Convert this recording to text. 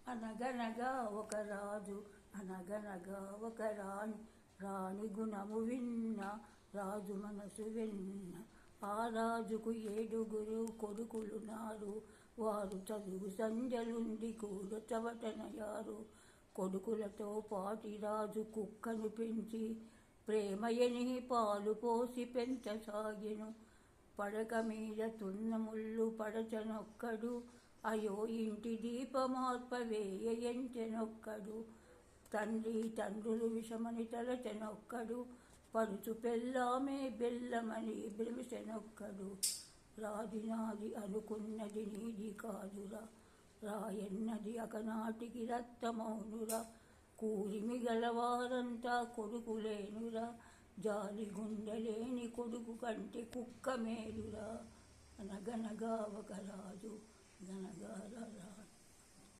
అనగనగా ఒక రాజు, అనగనగా ఒక రాణి. రాణి గుణము విన్న రాజు మనసు విన్న. ఆ రాజుకు 7 కొడుకులున్నారు. వారు చదువు సంధ్యలుండి కూడా చవటనయారు. కొడుకులతో పాటి రాజు కుక్కను పెంచి ప్రేమయని పాలు పోసి పెంచసాగెను. పడక మీద తున్న ముళ్ళు పడచనొక్కడు, అయో ఇంటి దీపమార్పవేయ ఎంచెనొక్కడు. తండ్రులు విషమని తలచెనొక్కడు, పరుచు పెళ్ళామే బెల్లమని భ్రమిసెనొక్కడు. రాది నాది అనుకున్నది నీది కాదురా, రాయన్నది ఒకనాటికి రక్తమౌనురా. కూరిమి గలవారంతా కొడుకులేనురా, జాలి గుండెలేని కొడుకు కంటే కుక్క మేలురా. అనగనగా ఒక రాజు, అనగనగా